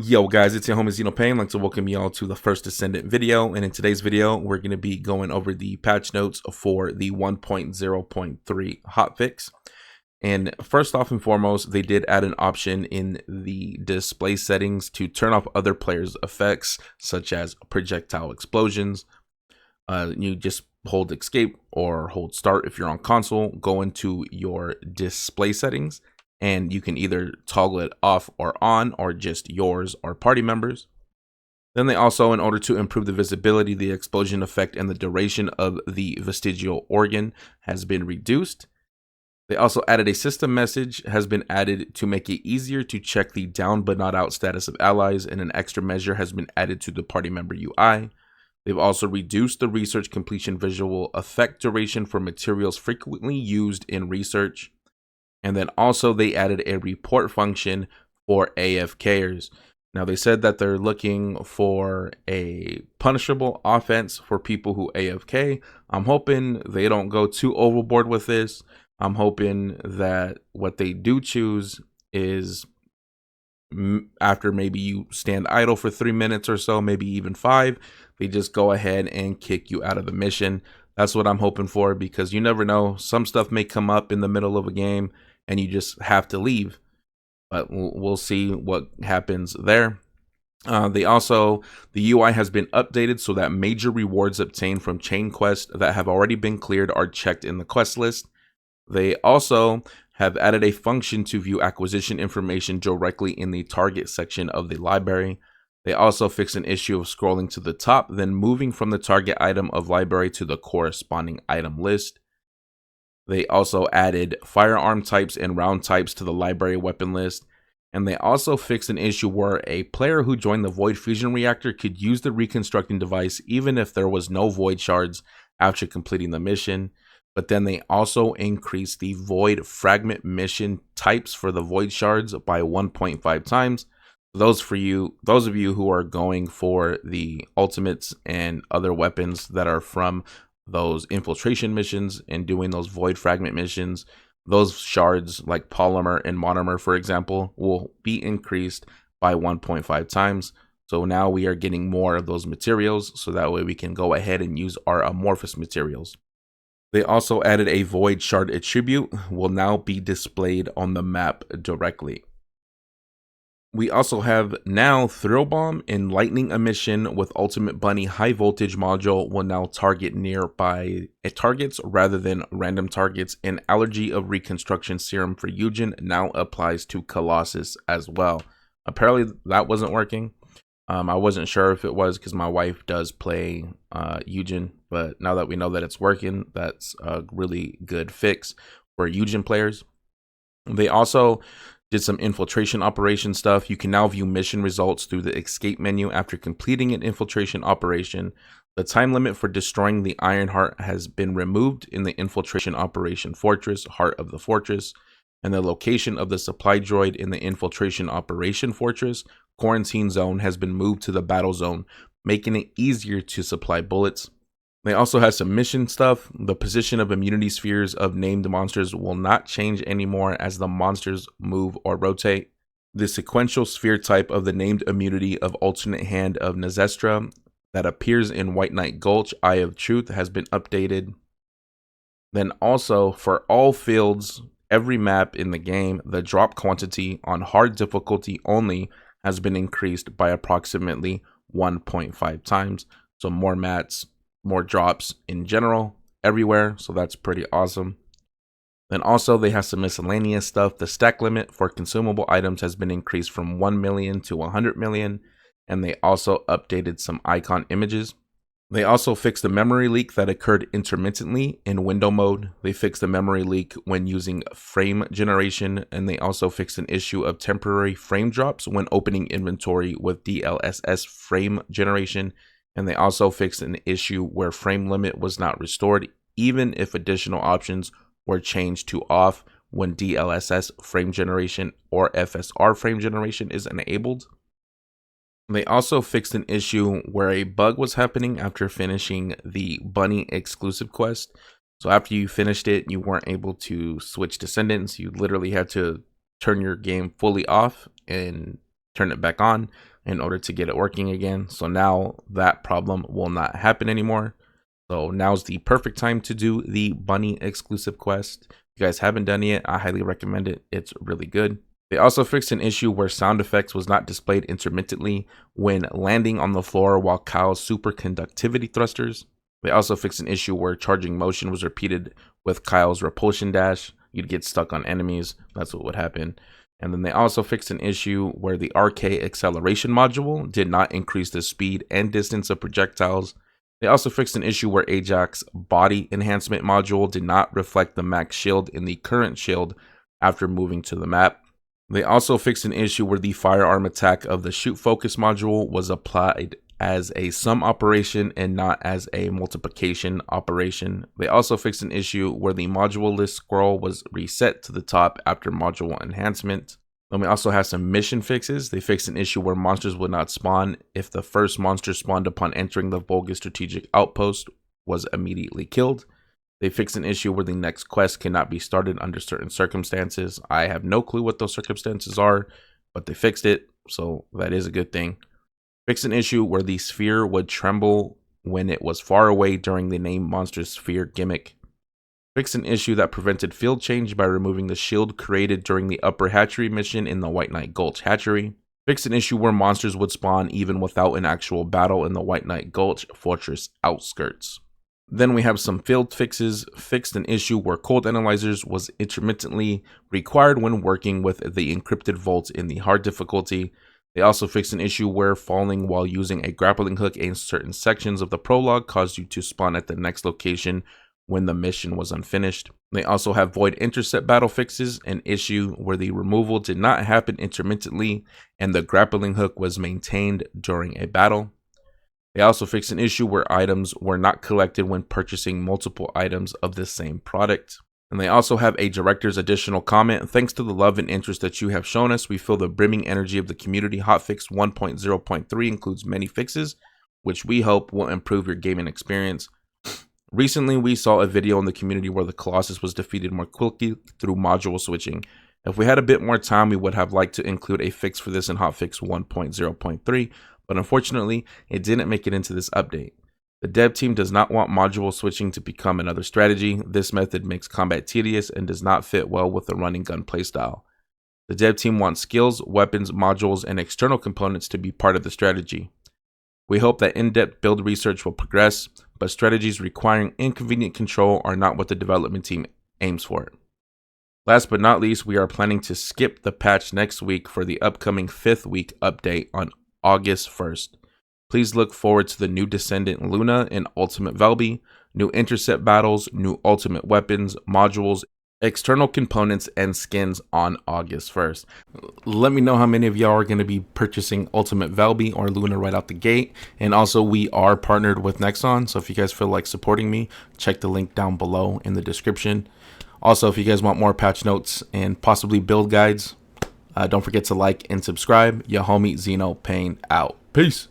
Yo guys, it's your homie Zeno Payne. I'd like to welcome you all to the first Descendent video. And in today's video, we're going to be going over the patch notes for the 1.0.3 hotfix. And first off and foremost, they did add an option in the display settings to turn off other players' effects, such as projectile explosions. You just hold escape or hold start if you're on console, go into your display settings, and you can either toggle it off or on, or just yours or party members. Then they also, in order to improve the visibility, the explosion effect and the duration of the vestigial organ has been reduced. They also added a system message has been added to make it easier to check the down but not out status of allies, and an extra measure has been added to the party member UI. They've also reduced the research completion visual effect duration for materials frequently used in research. And then also they added a report function for AFKers. Now they said that they're looking for a punishable offense for people who AFK. I'm hoping they don't go too overboard with this. I'm hoping that what they do choose is after maybe you stand idle for 3 minutes or so, maybe even 5, they just go ahead and kick you out of the mission. That's what I'm hoping for, because you never know. Some stuff may come up in the middle of a game and you just have to leave. But we'll see what happens there. The UI has been updated so that major rewards obtained from chain quests that have already been cleared are checked in the quest list. They also have added a function to view acquisition information directly in the target section of the library. They also fixed an issue of scrolling to the top, then moving from the target item of library to the corresponding item list. They also added firearm types and round types to the library weapon list. And they also fixed an issue where a player who joined the Void Fusion Reactor could use the reconstructing device even if there was no Void shards after completing the mission. But then they also increased the Void Fragment mission types for the Void shards by 1.5 times. Those of you who are going for the ultimates and other weapons that are from those infiltration missions and doing those Void Fragment missions, those shards like polymer and monomer, for example, will be increased by 1.5 times. So now we are getting more of those materials, so that way we can go ahead and use our amorphous materials. They also added a Void Shard attribute will now be displayed on the map directly. We also have now Thrill Bomb and Lightning Emission with Ultimate Bunny High Voltage module will now target nearby targets rather than random targets, and Allergy of Reconstruction Serum for Eugen now applies to Colossus as well. Apparently that wasn't working. I wasn't sure if it was because my wife does play Eugen, but now that we know that it's working, that's a really good fix for Eugen players. They also did some infiltration operation stuff. You can now view mission results through the escape menu after completing an infiltration operation. The time limit for destroying the Iron Heart has been removed in the infiltration operation fortress, Heart of the Fortress, and the location of the supply droid in the infiltration operation fortress, Quarantine Zone, has been moved to the battle zone, making it easier to supply bullets. They also have some mission stuff. The position of immunity spheres of named monsters will not change anymore as the monsters move or rotate. The sequential sphere type of the named immunity of alternate hand of Nazestra that appears in White Knight Gulch, Eye of Truth, has been updated. Then also for all fields, every map in the game, the drop quantity on hard difficulty only has been increased by approximately 1.5 times. So more mats, more drops in general everywhere, so that's pretty awesome. Then also they have some miscellaneous stuff. The stack limit for consumable items has been increased from 1 million to 100 million, and they also updated some icon images. They also fixed the memory leak that occurred intermittently in window mode. They fixed the memory leak when using frame generation, and they also fixed an issue of temporary frame drops when opening inventory with DLSS frame generation. And they also fixed an issue where frame limit was not restored, even if additional options were changed to off when DLSS frame generation or FSR frame generation is enabled. They also fixed an issue where a bug was happening after finishing the Bunny exclusive quest. So after you finished it, you weren't able to switch Descendants. You literally had to turn your game fully off and turn it back on in order to get it working again. So now that problem will not happen anymore. So now's the perfect time to do the bunny exclusive quest. If you guys haven't done it yet, I highly recommend it. It's really good. They also fixed an issue where sound effects was not displayed intermittently when landing on the floor while Kyle's superconductivity thrusters. They also fixed an issue where charging motion was repeated with Kyle's repulsion dash. You'd get stuck on enemies. That's what would happen. And then they also fixed an issue where the RK acceleration module did not increase the speed and distance of projectiles. They also fixed an issue where Ajax's body enhancement module did not reflect the max shield in the current shield after moving to the map. They also fixed an issue where the firearm attack of the shoot focus module was applied as a sum operation and not as a multiplication operation. They also fixed an issue where the module list scroll was reset to the top after module enhancement. Then we also have some mission fixes. They fixed an issue where monsters would not spawn if the first monster spawned upon entering the Volga strategic outpost was immediately killed. They fixed an issue where the next quest cannot be started under certain circumstances. I have no clue what those circumstances are, but they fixed it, so that is a good thing. Fixed an issue where the sphere would tremble when it was far away during the name monster sphere gimmick. Fixed an issue that prevented field change by removing the shield created during the upper hatchery mission in the White Knight Gulch hatchery. Fixed an issue where monsters would spawn even without an actual battle in the White Knight Gulch fortress outskirts. Then we have some field fixes. Fixed an issue where cold analyzers was intermittently required when working with the encrypted vault in the hard difficulty. They also fixed an issue where falling while using a grappling hook in certain sections of the prologue caused you to spawn at the next location when the mission was unfinished. They also have void intercept battle fixes, an issue where the removal did not happen intermittently and the grappling hook was maintained during a battle. They also fixed an issue where items were not collected when purchasing multiple items of the same product. And they also have a director's additional comment. Thanks to the love and interest that you have shown us, we feel the brimming energy of the community. Hotfix 1.0.3 includes many fixes, which we hope will improve your gaming experience. Recently, we saw a video in the community where the Colossus was defeated more quickly through module switching. If we had a bit more time, we would have liked to include a fix for this in Hotfix 1.0.3, but unfortunately, it didn't make it into this update. The dev team does not want module switching to become another strategy. This method makes combat tedious and does not fit well with the running gun playstyle. The dev team wants skills, weapons, modules, and external components to be part of the strategy. We hope that in-depth build research will progress, but strategies requiring inconvenient control are not what the development team aims for. Last but not least, we are planning to skip the patch next week for the upcoming 5th week update on August 1st. Please look forward to the new Descendant Luna and Ultimate Velby, new intercept battles, new ultimate weapons, modules, external components, and skins on August 1st. Let me know how many of y'all are going to be purchasing Ultimate Velby or Luna right out the gate. And also, we are partnered with Nexon, so if you guys feel like supporting me, check the link down below in the description. Also, if you guys want more patch notes and possibly build guides, don't forget to like and subscribe. Your homie Zeno Payne out. Peace.